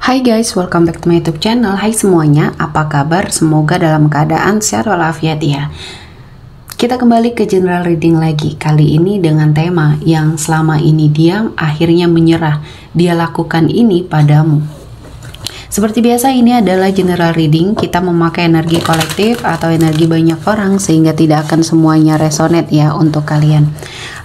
Hai guys, welcome back to my YouTube channel. Hai semuanya, apa kabar? Semoga dalam keadaan sehat walafiat ya. Kita kembali ke general reading lagi. Kali ini dengan tema yang selama ini diam, akhirnya menyerah. Dia lakukan ini padamu. Seperti biasa, ini adalah general reading. Kita memakai energi kolektif atau energi banyak orang sehingga tidak akan semuanya resonate ya untuk kalian.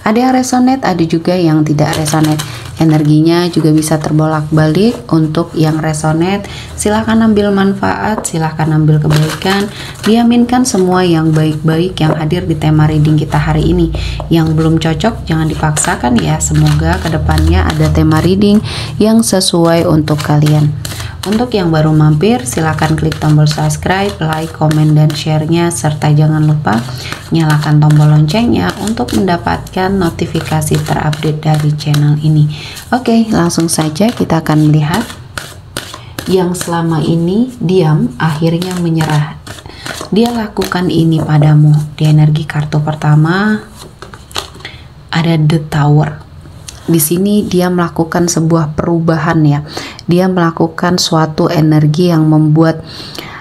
Ada yang resonate, ada juga yang tidak resonate. Energinya juga bisa terbolak-balik. Untuk yang resonate, silahkan ambil manfaat, silahkan ambil kebaikan, diaminkan semua yang baik-baik yang hadir di tema reading kita hari ini. Yang belum cocok jangan dipaksakan ya. Semoga kedepannya ada tema reading yang sesuai untuk kalian. Untuk yang baru mampir, silahkan klik tombol subscribe, like, komen, dan share-nya, serta jangan lupa nyalakan tombol loncengnya untuk mendapatkan notifikasi terupdate dari channel ini. Oke, langsung saja kita akan melihat yang selama ini diam, akhirnya menyerah. Dia lakukan ini padamu. Di energi kartu pertama ada The Tower. Di sini dia melakukan sebuah perubahan ya. Dia melakukan suatu energi yang membuat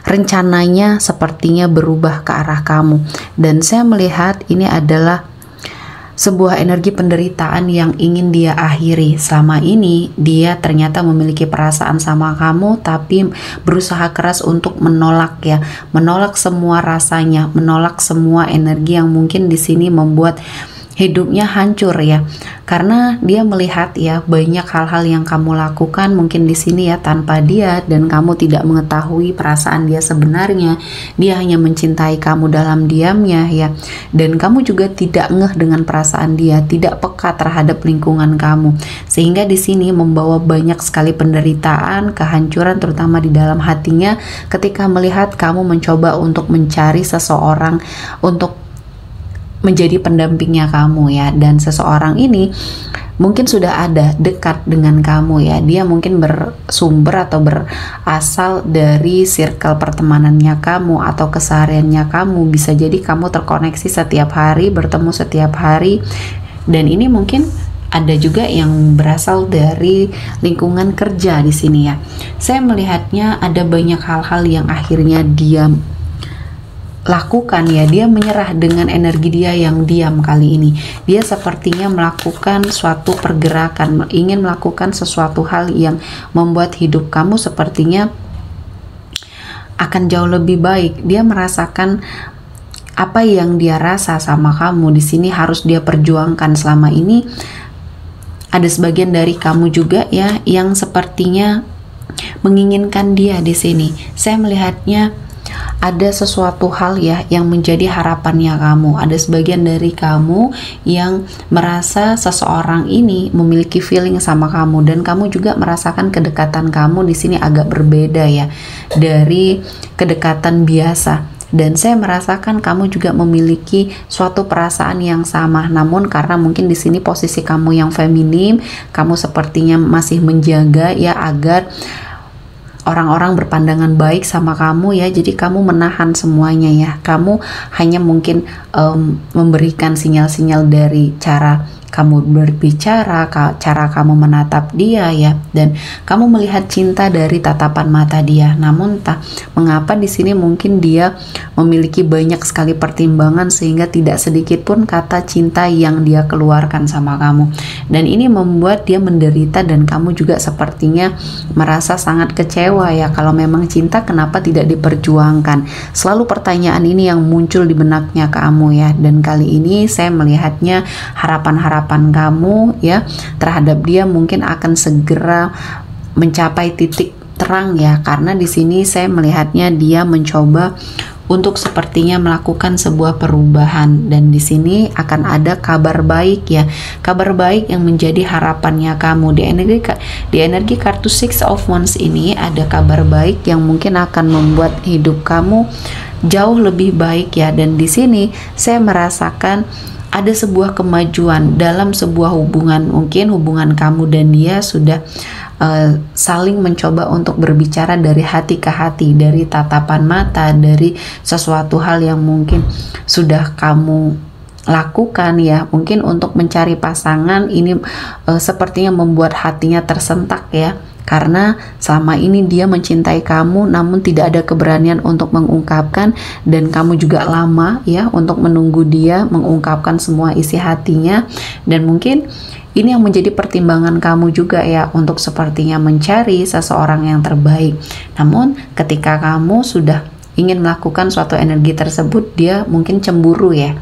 rencananya sepertinya berubah ke arah kamu. Dan saya melihat ini adalah sebuah energi penderitaan yang ingin dia akhiri. Selama ini dia ternyata memiliki perasaan sama kamu, tapi berusaha keras untuk menolak ya, menolak semua rasanya, menolak semua energi yang mungkin di sini membuat hidupnya hancur ya, karena dia melihat ya banyak hal-hal yang kamu lakukan mungkin di sini ya tanpa dia, dan kamu tidak mengetahui perasaan dia sebenarnya. Dia hanya mencintai kamu dalam diamnya ya, dan kamu juga tidak ngeh dengan perasaan dia, tidak peka terhadap lingkungan kamu, sehingga di sini membawa banyak sekali penderitaan, kehancuran terutama di dalam hatinya ketika melihat kamu mencoba untuk mencari seseorang untuk menjadi pendampingnya kamu ya. Dan seseorang ini mungkin sudah ada dekat dengan kamu ya. Dia mungkin bersumber atau berasal dari circle pertemanannya kamu atau kesehariannya kamu. Bisa jadi kamu terkoneksi setiap hari, bertemu setiap hari. Dan ini mungkin ada juga yang berasal dari lingkungan kerja di sini ya. Saya melihatnya ada banyak hal-hal yang akhirnya dia lakukan ya. Dia menyerah dengan energi dia yang diam kali ini. Dia sepertinya melakukan suatu pergerakan, ingin melakukan sesuatu hal yang membuat hidup kamu sepertinya akan jauh lebih baik. Dia merasakan apa yang dia rasa sama kamu di sini harus dia perjuangkan. Selama ini ada sebagian dari kamu juga ya yang sepertinya menginginkan dia di sini. Saya melihatnya ada sesuatu hal ya yang menjadi harapannya kamu. Ada sebagian dari kamu yang merasa seseorang ini memiliki feeling sama kamu, dan kamu juga merasakan kedekatan kamu di sini agak berbeda ya dari kedekatan biasa. Dan saya merasakan kamu juga memiliki suatu perasaan yang sama, namun karena mungkin di sini posisi kamu yang feminim, kamu sepertinya masih menjaga ya agar orang-orang berpandangan baik sama kamu ya, jadi kamu menahan semuanya ya. Kamu hanya mungkin memberikan sinyal-sinyal dari cara kamu berbicara, cara kamu menatap dia ya, dan kamu melihat cinta dari tatapan mata dia. Namun entah mengapa di sini mungkin dia memiliki banyak sekali pertimbangan sehingga tidak sedikit pun kata cinta yang dia keluarkan sama kamu. Dan ini membuat dia menderita, dan kamu juga sepertinya merasa sangat kecewa ya. Kalau memang cinta kenapa tidak diperjuangkan? Selalu pertanyaan ini yang muncul di benaknya kamu ya. Dan kali ini saya melihatnya harapan-harapan kamu ya terhadap dia mungkin akan segera mencapai titik terang ya, karena di sini saya melihatnya dia mencoba untuk sepertinya melakukan sebuah perubahan, dan di sini akan ada kabar baik ya, kabar baik yang menjadi harapannya kamu. Di energi kartu Six of Wands ini ada kabar baik yang mungkin akan membuat hidup kamu jauh lebih baik ya. Dan di sini saya merasakan ada sebuah kemajuan dalam sebuah hubungan. Mungkin hubungan kamu dan dia sudah saling mencoba untuk berbicara dari hati ke hati, dari tatapan mata, dari sesuatu hal yang mungkin sudah kamu lakukan ya, mungkin untuk mencari pasangan ini sepertinya membuat hatinya tersentak ya, karena selama ini dia mencintai kamu namun tidak ada keberanian untuk mengungkapkan, dan kamu juga lama ya untuk menunggu dia mengungkapkan semua isi hatinya. Dan mungkin ini yang menjadi pertimbangan kamu juga ya untuk sepertinya mencari seseorang yang terbaik. Namun ketika kamu sudah ingin melakukan suatu energi tersebut, dia mungkin cemburu ya.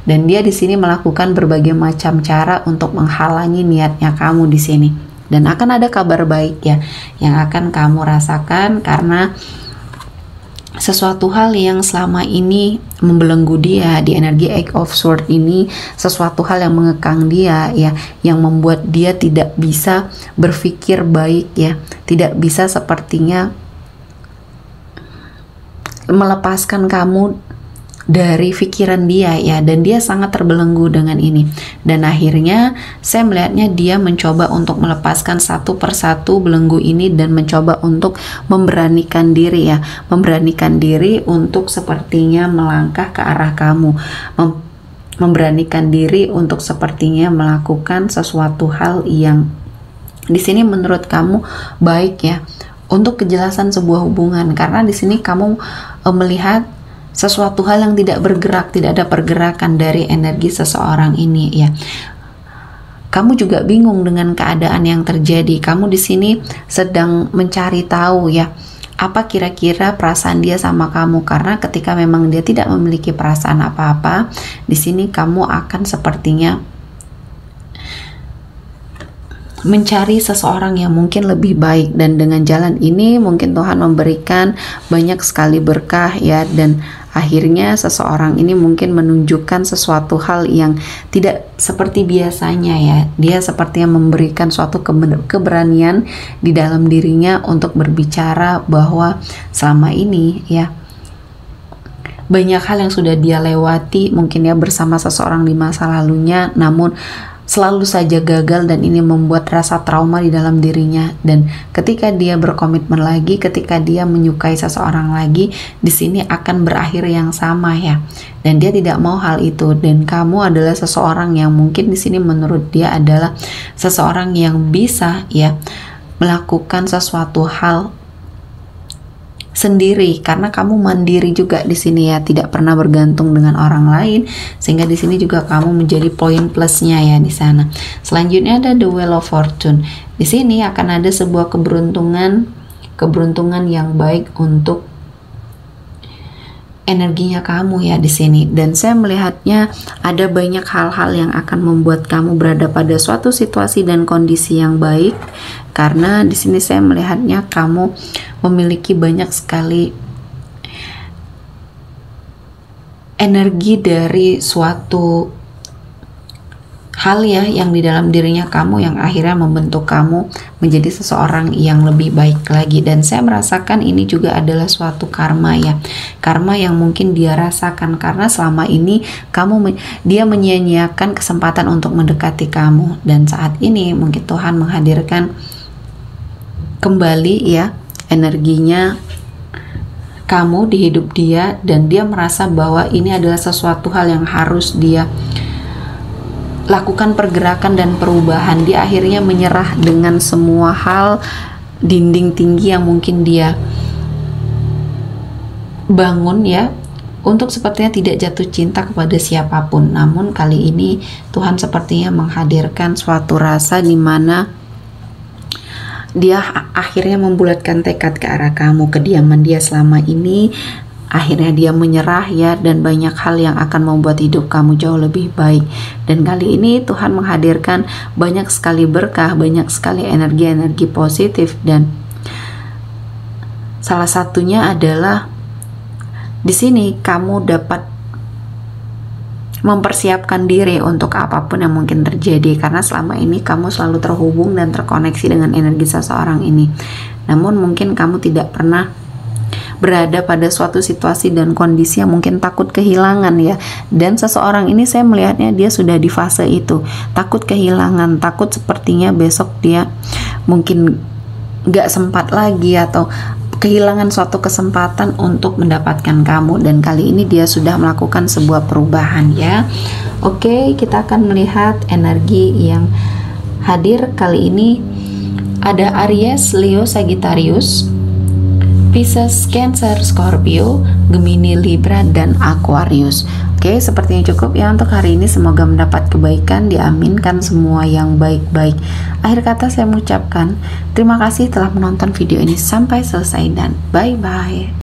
Dan dia di sini melakukan berbagai macam cara untuk menghalangi niatnya kamu di sini. Dan akan ada kabar baik ya yang akan kamu rasakan, karena sesuatu hal yang selama ini membelenggu dia di energi Eight of Swords ini, sesuatu hal yang mengekang dia ya, yang membuat dia tidak bisa berpikir baik ya, tidak bisa sepertinya melepaskan kamu dari pikiran dia ya, dan dia sangat terbelenggu dengan ini. Dan akhirnya saya melihatnya dia mencoba untuk melepaskan satu persatu belenggu ini dan mencoba untuk memberanikan diri ya, memberanikan diri untuk sepertinya melangkah ke arah kamu, memberanikan diri untuk sepertinya melakukan sesuatu hal yang di sini menurut kamu baik ya, untuk kejelasan sebuah hubungan. Karena di sini kamu melihat sesuatu hal yang tidak bergerak, tidak ada pergerakan dari energi seseorang ini ya. Kamu juga bingung dengan keadaan yang terjadi. Kamu di sini sedang mencari tahu ya, apa kira-kira perasaan dia sama kamu, karena ketika memang dia tidak memiliki perasaan apa-apa, di sini kamu akan sepertinya mencari seseorang yang mungkin lebih baik. Dan dengan jalan ini mungkin Tuhan memberikan banyak sekali berkah ya, dan akhirnya seseorang ini mungkin menunjukkan sesuatu hal yang tidak seperti biasanya ya. Dia sepertinya memberikan suatu keberanian di dalam dirinya untuk berbicara bahwa selama ini ya banyak hal yang sudah dia lewati mungkin ya bersama seseorang di masa lalunya, namun selalu saja gagal, dan ini membuat rasa trauma di dalam dirinya. Dan ketika dia berkomitmen lagi, ketika dia menyukai seseorang lagi, di sini akan berakhir yang sama ya. Dan dia tidak mau hal itu, dan kamu adalah seseorang yang mungkin di sini menurut dia adalah seseorang yang bisa ya melakukan sesuatu hal sendiri, karena kamu mandiri juga di sini ya, tidak pernah bergantung dengan orang lain, sehingga di sini juga kamu menjadi poin plusnya ya di sana. Selanjutnya ada the Wheel of Fortune. Di sini akan ada sebuah keberuntungan yang baik untuk energinya kamu ya di sini. Dan saya melihatnya ada banyak hal-hal yang akan membuat kamu berada pada suatu situasi dan kondisi yang baik, karena di sini saya melihatnya kamu memiliki banyak sekali energi dari suatu hal ya yang di dalam dirinya kamu, yang akhirnya membentuk kamu menjadi seseorang yang lebih baik lagi. Dan saya merasakan ini juga adalah suatu karma ya, karma yang mungkin dia rasakan karena selama ini dia menyia-nyiakan kesempatan untuk mendekati kamu, dan saat ini mungkin Tuhan menghadirkan kembali ya energinya kamu di hidup dia, dan dia merasa bahwa ini adalah sesuatu hal yang harus dia lakukan pergerakan dan perubahan. Dia akhirnya menyerah dengan semua hal dinding tinggi yang mungkin dia bangun ya, untuk sepertinya tidak jatuh cinta kepada siapapun. Namun kali ini Tuhan sepertinya menghadirkan suatu rasa di mana dia akhirnya membulatkan tekad ke arah kamu. Kediaman dia selama ini akhirnya dia menyerah ya, dan banyak hal yang akan membuat hidup kamu jauh lebih baik. Dan kali ini Tuhan menghadirkan banyak sekali berkah, banyak sekali energi-energi positif, dan salah satunya adalah di sini kamu dapat mempersiapkan diri untuk apapun yang mungkin terjadi, karena selama ini kamu selalu terhubung dan terkoneksi dengan energi seseorang ini. Namun mungkin kamu tidak pernah berada pada suatu situasi dan kondisi yang mungkin takut kehilangan ya. Dan seseorang ini saya melihatnya dia sudah di fase itu, takut kehilangan, takut sepertinya besok dia mungkin gak sempat lagi atau kehilangan suatu kesempatan untuk mendapatkan kamu, dan kali ini dia sudah melakukan sebuah perubahan ya. Oke, kita akan melihat energi yang hadir kali ini. ada Aries, Leo, Sagittarius, Pisces, Cancer, Scorpio, Gemini, Libra, dan Aquarius. Oke, sepertinya cukup ya untuk hari ini. Semoga mendapat kebaikan, diaminkan semua yang baik-baik. Akhir kata saya mengucapkan terima kasih telah menonton video ini sampai selesai dan bye-bye.